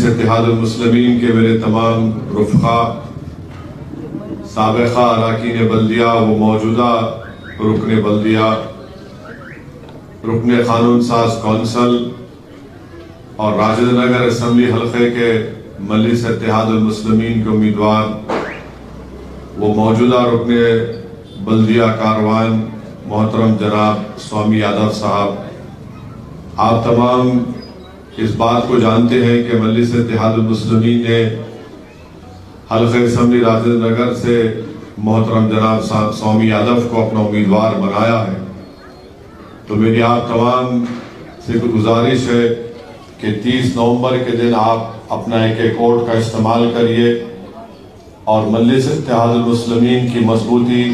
اتحاد المسلمین کے میرے تمام رفقا، سابقہ اراکین بلدیہ و موجودہ رکن بلدیہ، رکن قانون ساز کونسل اور راشد نگر اسمبلی حلقے کے مجلس اتحاد المسلمین کے امیدوار، وہ موجودہ رکن بلدیہ کاروان محترم جناب سوامی یادو صاحب، آپ تمام اس بات کو جانتے ہیں کہ مجلس اتحاد المسلمین نے حلقہ اسمبلی راشد نگر سے محترم جناب سوامی یادو کو اپنا امیدوار بنایا ہے۔ تو میری آپ تمام سے گزارش ہے کہ 30 نومبر کے دن آپ اپنا ایک ووٹ کا استعمال کریے اور مجلس اتحاد المسلمین کی مضبوطی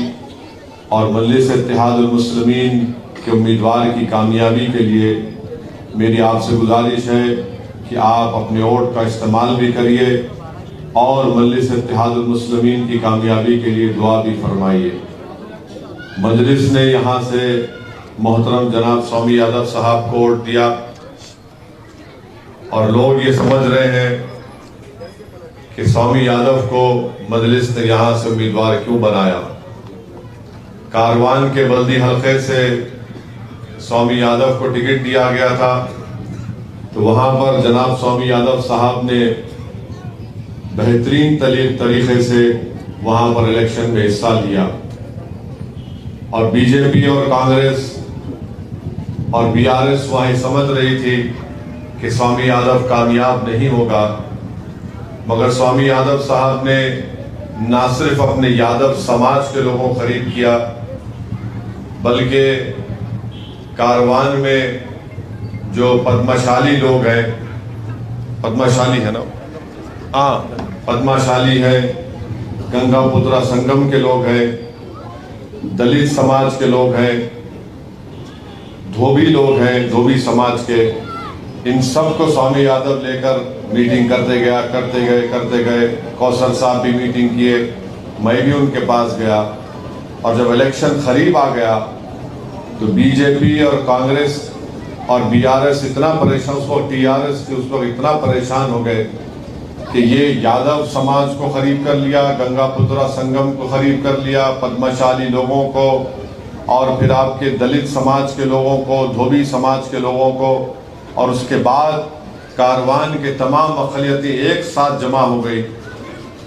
اور مجلس اتحاد المسلمین کے امیدوار کی کامیابی کے لیے میری آپ سے گزارش ہے کہ آپ اپنے ووٹ کا استعمال بھی کریے اور مجلس اتحاد المسلمین کی کامیابی کے لیے دعا بھی فرمائیے۔ مجلس نے یہاں سے محترم جناب سوامی یادو صاحب کو ووٹ دیا اور لوگ یہ سمجھ رہے ہیں کہ سوامی یادو کو مجلس نے یہاں سے امیدوار کیوں بنایا۔ کاروان کے بلدی حلقے سے سوامی یادو کو ٹکٹ دیا گیا تھا، تو وہاں پر جناب سوامی یادو صاحب نے بہترین طریقے سے وہاں پر الیکشن میں حصہ لیا، اور بی جے پی اور کانگریس اور بی آر ایس وہاں سمجھ رہی تھی کہ سوامی یادو کامیاب نہیں ہوگا، مگر سوامی یادو صاحب نے نہ صرف اپنے یادو سماج کے لوگوں کو قریب کیا، بلکہ کاروان میں جو پدمشالی لوگ ہیں، پدمشالی ہے نا، پدمشالی ہے، گنگا پترا سنگم کے لوگ ہیں، دلت سماج کے لوگ ہیں، دھوبی لوگ ہیں، دھوبی سماج کے، ان سب کو سوامی یادو لے کر میٹنگ کرتے گئے۔ کوثر صاحب بھی میٹنگ کیے، میں بھی ان کے پاس گیا، اور جب الیکشن قریب آ گیا تو بی جے پی اور کانگریس اور بی آر ایس اتنا پریشان، اس کو ٹی آر ایس کے اس وقت اتنا پریشان ہو گئے کہ یہ یادو سماج کو قریب کر لیا، گنگا پترا سنگم کو قریب کر لیا، پدمشالی لوگوں کو، اور پھر آپ کے دلت سماج کے لوگوں کو، دھوبی سماج کے لوگوں کو، اور اس کے بعد کاروان کے تمام اقلیتیں ایک ساتھ جمع ہو گئی۔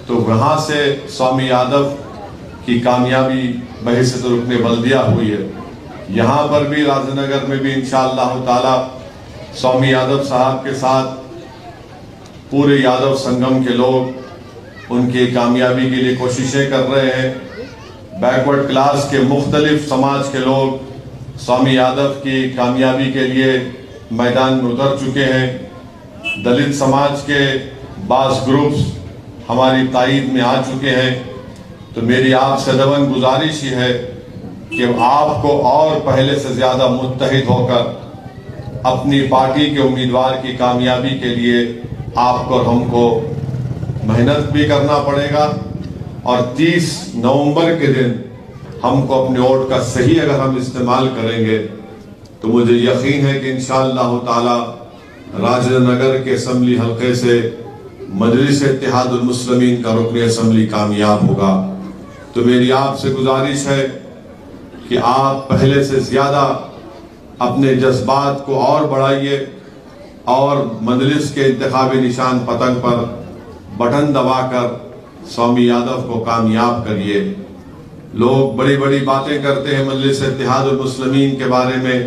تو وہاں سے سوامی یادو کی کامیابی بحیثیت رکن بلدیہ ہوئی ہے۔ یہاں پر بھی راشد نگر میں بھی انشاءاللہ تعالی سوامی یادو صاحب کے ساتھ پورے یادو سنگم کے لوگ ان کی کامیابی کے لیے کوششیں کر رہے ہیں۔ بیکورڈ کلاس کے مختلف سماج کے لوگ سوامی یادو کی کامیابی کے لیے میدان میں اتر چکے ہیں۔ دلت سماج کے بعض گروپس ہماری تائید میں آ چکے ہیں۔ تو میری آپ سے دون گزارش ہی ہے کہ آپ کو اور پہلے سے زیادہ متحد ہو کر اپنی پارٹی کے امیدوار کی کامیابی کے لیے آپ کو اور ہم کو محنت بھی کرنا پڑے گا، اور 30 نومبر کے دن ہم کو اپنے ووٹ کا صحیح اگر ہم استعمال کریں گے تو مجھے یقین ہے کہ انشاءاللہ تعالی راشد نگر کے اسمبلی حلقے سے مجلس اتحاد المسلمین کا رکن اسمبلی کامیاب ہوگا۔ تو میری آپ سے گزارش ہے کہ آپ پہلے سے زیادہ اپنے جذبات کو اور بڑھائیے اور مجلس کے انتخابی نشان پتنگ پر بٹن دبا کر سوامی یادو کو کامیاب کریے۔ لوگ بڑی بڑی باتیں کرتے ہیں مجلس اتحاد المسلمین کے بارے میں،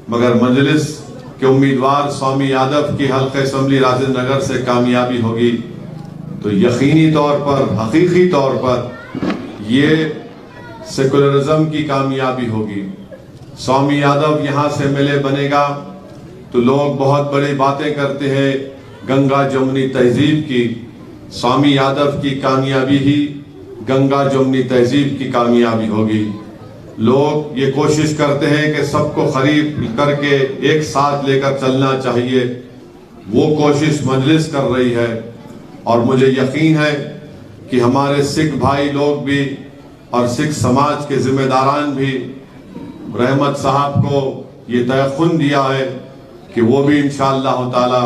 مگر مجلس کے امیدوار سوامی یادو کی حلقہ اسمبلی راشد نگر سے کامیابی ہوگی تو یقینی طور پر، حقیقی طور پر یہ سیکولرزم کی کامیابی ہوگی۔ سوامی یادو یہاں سے ایم ایل اے بنے گا تو لوگ بہت بڑی باتیں کرتے ہیں گنگا جمنی تہذیب کی، سوامی یادو کی کامیابی ہی گنگا جمنی تہذیب کی کامیابی ہوگی۔ لوگ یہ کوشش کرتے ہیں کہ سب کو قریب کر کے ایک ساتھ لے کر چلنا چاہیے، وہ کوشش مجلس کر رہی ہے، اور مجھے یقین ہے کہ ہمارے سکھ بھائی لوگ بھی اور سکھ سماج کے ذمہ داران بھی رحمت صاحب کو یہ تیقن دیا ہے کہ وہ بھی انشاءاللہ تعالی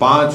5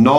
9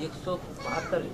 172।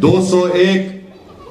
201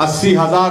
80,000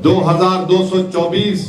2,224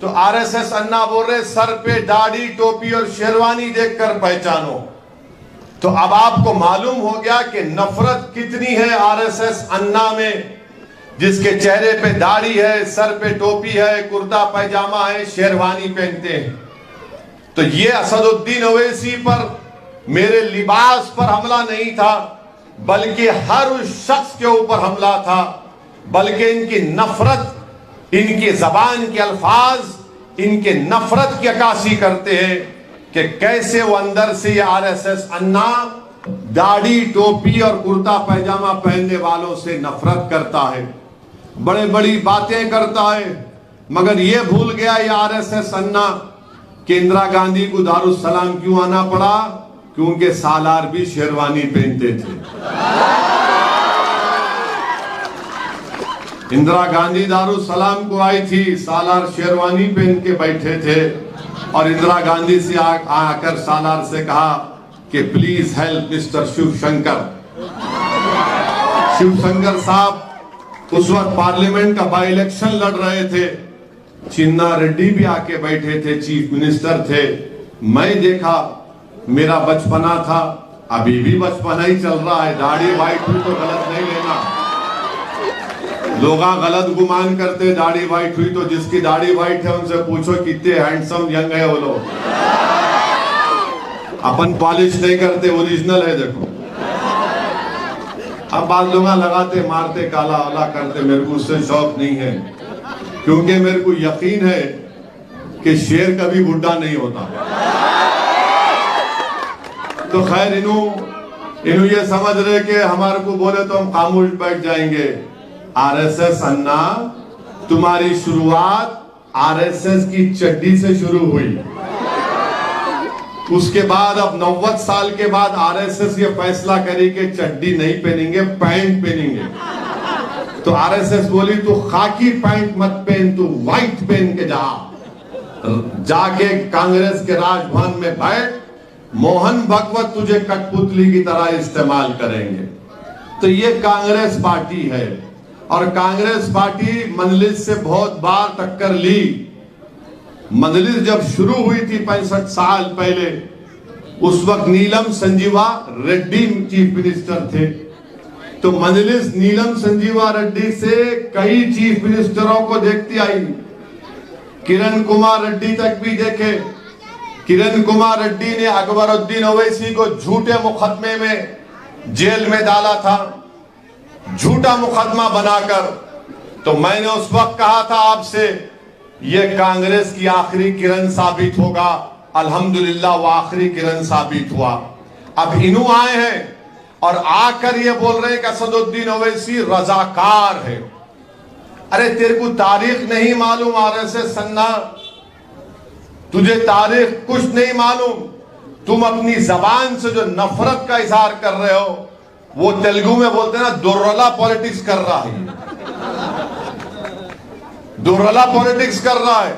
تو آر ایس ایس انا بول رہے سر پہ داڑھی ٹوپی اور شیروانی دیکھ کر پہچانو. تو اب آپ کو معلوم ہو گیا کہ نفرت کتنی ہے آر ایس ایس انا میں، جس کے چہرے پہ داڑھی ہے، سر پہ ٹوپی ہے، کرتا پیجامہ ہے، شیروانی پہنتے ہیں. تو یہ اسد الدین اویسی پر، میرے لباس پر حملہ نہیں تھا، بلکہ ہر اس شخص کے اوپر حملہ تھا، بلکہ ان کی نفرت، ان کی زبان کے الفاظ ان کے نفرت کی عکاسی کرتے ہیں کہ کیسے وہ اندر سے یہ آر ایس ایس انا داڑھی ٹوپی اور کرتا پیجامہ پہننے والوں سے نفرت کرتا ہے، بڑے بڑی باتیں کرتا ہے. مگر یہ بھول گیا یہ آر ایس ایس انا کہ اندرا گاندھی کو دارالسلام کیوں آنا پڑا؟ کیونکہ سالار بھی شیروانی پہنتے تھے. اندرا گاندھی دارالسلام کو آئی تھی، سالار شیروانی پہن کے بیٹھے تھے، اور اندرا گاندھی سے آ کر سالار سے کہا کہ please help mister Shiv Shankar. Shiv Shankar صاحب اس وقت پارلیمنٹ کا بائی الیکشن لڑ رہے تھے، چنا ریڈی بھی آ کے بیٹھے تھے، چیف منسٹر تھے. میں دیکھا، میرا بچپنا تھا، ابھی بھی بچپنا ہی چل رہا ہے، داڑھی وائٹ ہوئی تو غلط نہیں لینا. لوگاں غلط گمان کرتے داڑھی وائٹ ہوئی تو، جس کی داڑھی وائٹ ہے ان سے پوچھو کتنے ہینڈسم ینگ ہے وہ لوگ. اپن پالش نہیں کرتے، اوریجنل ہے. دیکھو اب بعض لوگاں لگاتے مارتے کالا اولا کرتے، میرے کو اس سے شوق نہیں ہے، کیونکہ میرے کو یقین ہے کہ شیر کبھی بڈھا نہیں ہوتا. تو خیر انہوں یہ سمجھ رہے کہ ہمارے کو بولے تو ہم خاموش بیٹھ جائیں گے. آر ایس ایس انا، تمہاری شروعات آر ایس ایس کی چڈی سے شروع ہوئی. اس کے بعد اب 90 سال کے بعد آر ایس ایس یہ فیصلہ کری کہ چڈی نہیں پہنیں گے، پینٹ پہنیں گے. تو آر ایس ایس بولی تو خاکی پینٹ مت پہن، تو وائٹ پہن کے جا کے کانگریس کے راج بھون میں بیٹھ، موہن بھگوت تجھے کٹ پتلی کی طرح استعمال کریں گے. تو یہ کانگریس پارٹی ہے، اور کانگریس پارٹی مجلس سے بہت بار ٹکر لی. مجلس جب شروع ہوئی تھی 65 سال پہلے، اس وقت نیلم سنجیوا ریڈی چیف منسٹر تھے. تو مجلس نیلم سنجیوا ریڈی سے کئی چیف منسٹروں کو دیکھتی آئی. کرن کمار ریڈی تک بھی دیکھے. کرن کمار ریڈی نے اکبر الدین اویسی کو جھوٹے مقدمے میں جیل میں ڈالا تھا، جھوٹا مقدمہ بنا کر. تو میں نے اس وقت کہا تھا آپ سے، یہ کانگریس کی آخری کرن ثابت ہوگا. الحمدللہ وہ آخری کرن ثابت ہوا. اب انہوں آئے ہیں اور آ کر یہ بول رہے ہیں کہ اسد الدین اویسی رضاکار ہے. ارے تیرے کو تاریخ نہیں معلوم آر ایس ایس انا، تجھے تاریخ کچھ نہیں معلوم. تم اپنی زبان سے جو نفرت کا اظہار کر رہے ہو، وہ تیلگو میں بولتے ہیں نا، دورلا پولیٹکس کر رہا ہے. دورلا پولیٹکس کر رہا ہے.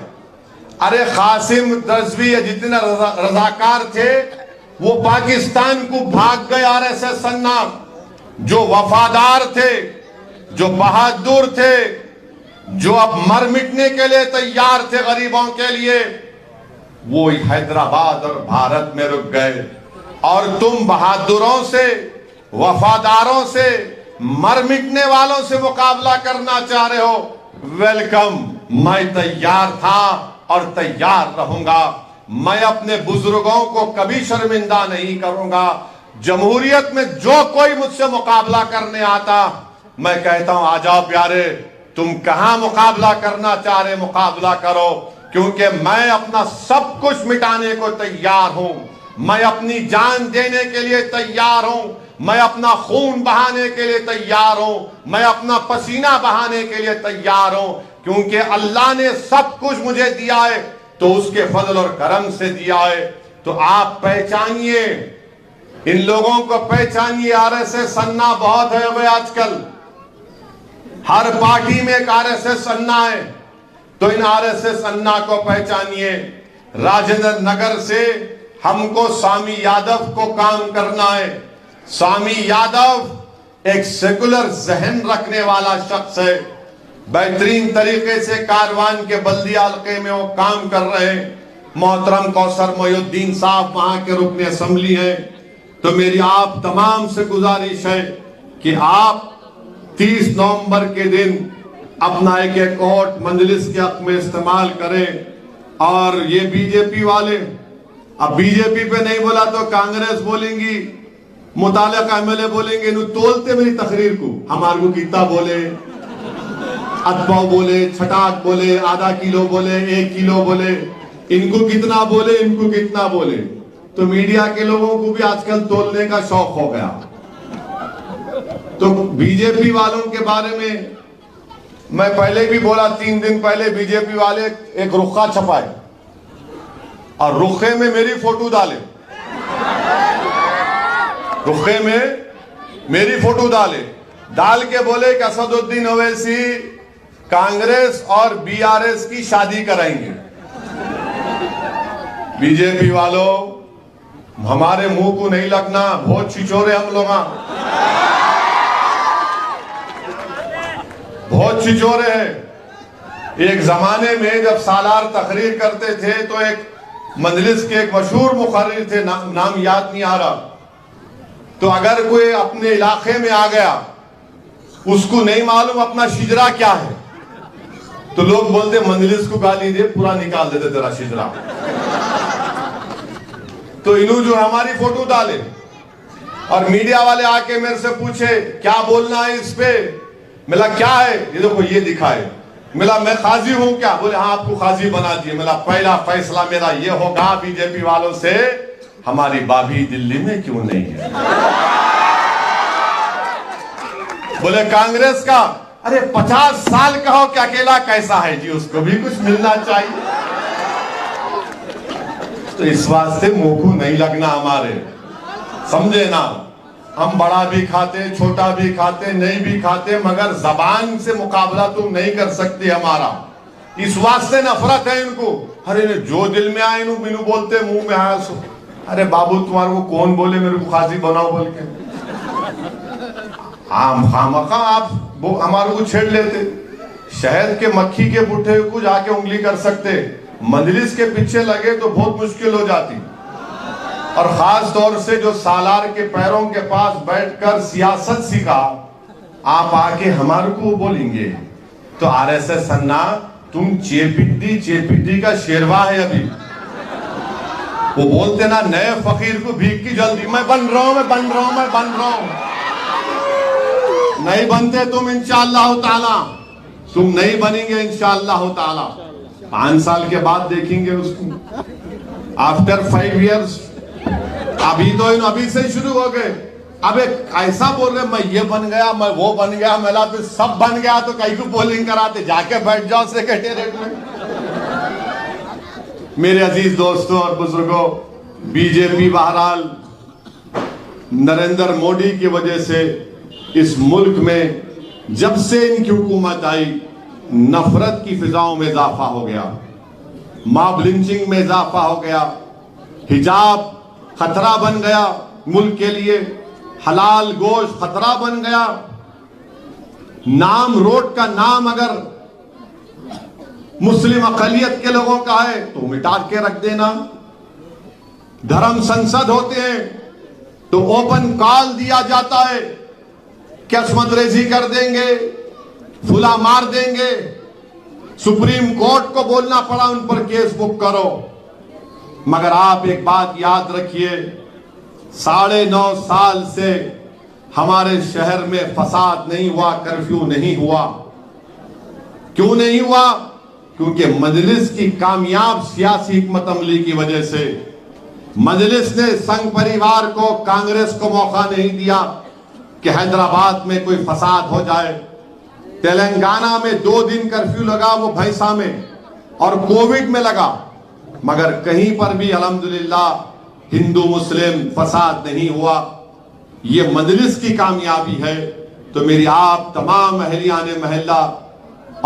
ارے قاسم رضوی جتنے رضاکار تھے وہ پاکستان کو بھاگ گئے. آر ایس ایس انا جو وفادار تھے، جو بہادر تھے، جو اب مر مٹنے کے لیے تیار تھے غریبوں کے لیے، وہ حیدرآباد اور بھارت میں رک گئے. اور تم بہادروں سے، وفاداروں سے، مر مٹنے والوں سے مقابلہ کرنا چاہ رہے ہو. ویلکم، میں تیار تھا اور تیار رہوں گا. میں اپنے بزرگوں کو کبھی شرمندہ نہیں کروں گا. جمہوریت میں جو کوئی مجھ سے مقابلہ کرنے آتا، میں کہتا ہوں آ جاؤ پیارے، تم کہاں مقابلہ کرنا چاہ رہے، مقابلہ کرو، کیونکہ میں اپنا سب کچھ مٹانے کو تیار ہوں. میں اپنی جان دینے کے لیے تیار ہوں. میں اپنا خون بہانے کے لیے تیار ہوں. میں اپنا پسینہ بہانے کے لیے تیار ہوں، کیونکہ اللہ نے سب کچھ مجھے دیا ہے تو اس کے فضل اور کرم سے دیا ہے. تو آپ پہچانیے، ان لوگوں کو پہچانیے. آر ایس ایس انا بہت ہے ہوئے آج کل، ہر پارٹی میں ایک آر ایس ایس انا ہے. تو ان آر ایس ایس انا کو پہچانیے. راجندر نگر سے ہم کو سامی یادو کو کام کرنا ہے. سامی یادو ایک سیکولر ذہن رکھنے والا شخص ہے. بہترین طریقے سے کاروان کے بلدیہ حلقے میں وہ کام کر رہے ہیں. محترم کوثر محی الدین صاحب وہاں کے رکن اسمبلی ہیں. تو میری آپ تمام سے گزارش ہے کہ آپ 30 نومبر کے دن اپنا ایک ووٹ مجلس کے حق میں استعمال کریں. اور یہ بی جے پی والے اب بی جے پی پہ نہیں بولا تو کانگریس بولیں گی, متعلقہ ایم ایل اے بولیں گے, انہوں تولتے میری تقریر کو, ہمارے کو کتنا بولے, اتپاؤ بولے, چھٹاک بولے, آدھا کلو بولے, 1 کلو بولے, ان کو کتنا بولے, ان کو کتنا بولے. تو میڈیا کے لوگوں کو بھی آج کل تولنے کا شوق ہو گیا. تو بی جے پی والوں کے بارے میں پہلے بھی بولا, 3 دن پہلے بی جے پی والے ایک رخہ چھپائے اور رخے میں میری فوٹو ڈالے, رخے میں میری فوٹو ڈال کے بولے کہ اسد الدین اویسی کانگریس اور بی آر ایس کی شادی کرائیں گے. بی جے پی والوں, ہمارے منہ کو نہیں لگنا, بہت چھچورے ہم لوگ, بہت چھچورے ہیں. ایک زمانے میں جب سالار تقریر کرتے تھے تو ایک مجلس کے ایک مشہور مقرر تھے, نام یاد نہیں آ رہا, تو اگر کوئی اپنے علاقے میں آ گیا, اس کو نہیں معلوم اپنا شجرا کیا ہے, تو لوگ بولتے مجلس کو گالی دے, پورا نکال دیتے تیرا شجرا. تو انہوں جو ہماری فوٹو ڈالے اور میڈیا والے آ کے میرے سے پوچھے کیا بولنا ہے اس پہ. ملا کیا ہے, یہ دیکھو یہ دکھائے. ملا میں قاضی ہوں کیا, بولے ہاں آپ کو قاضی بنا دیے. ملا پہلا فیصلہ میرا یہ ہوگا بی جے پی والوں سے, ہماری بابی دلی میں کیوں نہیں ہے. بولے کانگریس کا, ارے 50 سال کا ہو کہ اکیلا کیسا ہے جی, اس کو بھی کچھ ملنا چاہیے. تو اس واسطے منہ کو نہیں لگنا ہمارے, سمجھے نا. ہم بڑا بھی کھاتے, چھوٹا بھی کھاتے, نہیں بھی کھاتے, مگر زبان سے مقابلہ تم نہیں کر سکتے ہمارا. اس واسطے نفرت ہے ان کو. ارے جو دل میں آئے انہوں بولتے, منہ میں آیا سو. ارے بابو تمہارے کو کون بولے میرے کو قاضی بناؤ بول کے. خامخواہ آپ ہمارے کو چھیڑ لیتے. شہد کے مکھی کے بٹھے کو جا کے انگلی کر سکتے, مجلس کے پیچھے لگے تو بہت مشکل ہو جاتی. اور خاص طور سے جو سالار کے پیروں کے پاس بیٹھ کر سیاست سیکھا, آپ آ کے ہمارے کو بولیں گے. تو آر ایس ایس سننا, تم چیپٹی کا شیروا ہے ابھی. وہ بولتے نا نئے فقیر کو بھیک کی جلدی, میں بن رہا ہوں. نہیں بنتے تم انشاءاللہ تعالی, تم نہیں بنیں گے انشاءاللہ تعالی. 5 سال کے بعد دیکھیں گے اس کو, آفٹر 5 ایئرز. ابھی سے شروع ہو گئے. اب ایک ایسا بول رہے, میں یہ بن گیا, میں وہ بن گیا, میلا پھر سب بن گیا, تو کئی کو پولنگ کراتے, جا کے بیٹھ جاؤ سیکریٹریٹ میں. میرے عزیز دوستوں اور بزرگوں, بی جے پی بہرحال نریندر مودی کی وجہ سے اس ملک میں جب سے ان کی حکومت آئی, نفرت کی فضاؤں میں اضافہ ہو گیا, ماب لنچنگ میں اضافہ ہو گیا, حجاب خطرہ بن گیا ملک کے لیے, حلال گوشت خطرہ بن گیا. نام روڈ کا نام اگر مسلم اقلیت کے لوگوں کا ہے تو مٹا کے رکھ دینا. دھرم سنسد ہوتے ہیں تو اوپن کال دیا جاتا ہے کہ عصمت ریزی کر دیں گے, پھلا مار دیں گے. سپریم کورٹ کو بولنا پڑا ان پر کیس بک کرو. مگر آپ ایک بات یاد رکھیے, 9.5 سال سے ہمارے شہر میں فساد نہیں ہوا, کرفیو نہیں ہوا. کیوں نہیں ہوا؟ کیونکہ مجلس کی کامیاب سیاسی حکمت عملی کی وجہ سے. مجلس نے سنگ پریوار کو, کانگریس کو موقع نہیں دیا کہ حیدرآباد میں کوئی فساد ہو جائے. تلنگانہ میں 2 دن کرفیو لگا, وہ بھینسا میں, اور کووڈ میں لگا, مگر کہیں پر بھی الحمدللہ ہندو مسلم فساد نہیں ہوا. یہ مجلس کی کامیابی ہے. تو میری آپ تمام اہلیان محلہ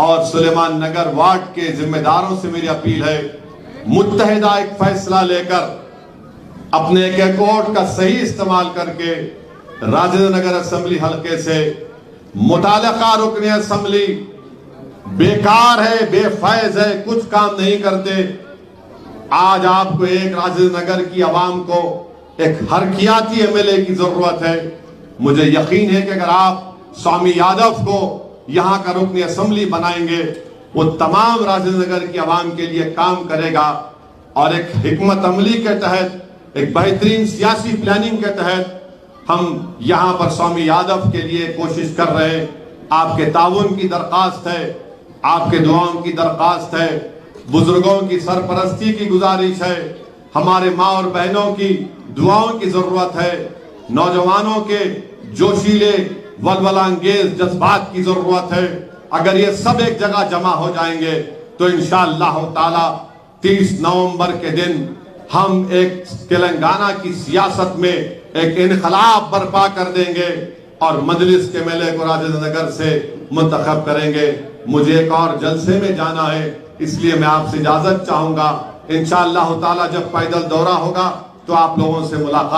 اور سلیمان نگر وارڈ کے ذمہ داروں سے میری اپیل ہے, متحدہ ایک فیصلہ لے کر اپنے ایک ووٹ کا صحیح استعمال کر کے راجندر نگر اسمبلی حلقے سے متعلقہ رکن اسمبلی بیکار ہے، بے فیض ہے، کچھ کام نہیں کرتے. آج آپ کو ایک راجندر نگر کی عوام کو ایک حرکیاتی MLA کی ضرورت ہے. مجھے یقین ہے کہ اگر آپ سوامی یادو کو یہاں کا رکن اسمبلی بنائیں گے، وہ تمام راجندر نگر کی عوام کے لیے کام کرے گا، اور ایک حکمت عملی کے تحت، ایک بہترین سیاسی پلاننگ کے تحت ہم یہاں پر سوامی یادو کے لیے کوشش کر رہے ہیں. آپ کے تعاون کی درخواست ہے، آپ کے دعاؤں کی درخواست ہے، بزرگوں کی سرپرستی کی گزارش ہے، ہمارے ماں اور بہنوں کی دعاؤں کی ضرورت ہے، نوجوانوں کے جوشیلے ولولہ انگیز جذبات کی ضرورت ہے. اگر یہ سب ایک جگہ جمع ہو جائیں گے تو انشاءاللہ تعالی 30 نومبر کے دن ہم ایک تلنگانہ کی سیاست میں ایک انقلاب برپا کر دیں گے اور مجلس کے MLA کو راجندر نگر سے منتخب کریں گے. مجھے ایک اور جلسے میں جانا ہے، اس لیے میں آپ سے اجازت چاہوں گا. انشاءاللہ تعالی جب پیدل دورہ ہوگا تو آپ لوگوں سے ملاقات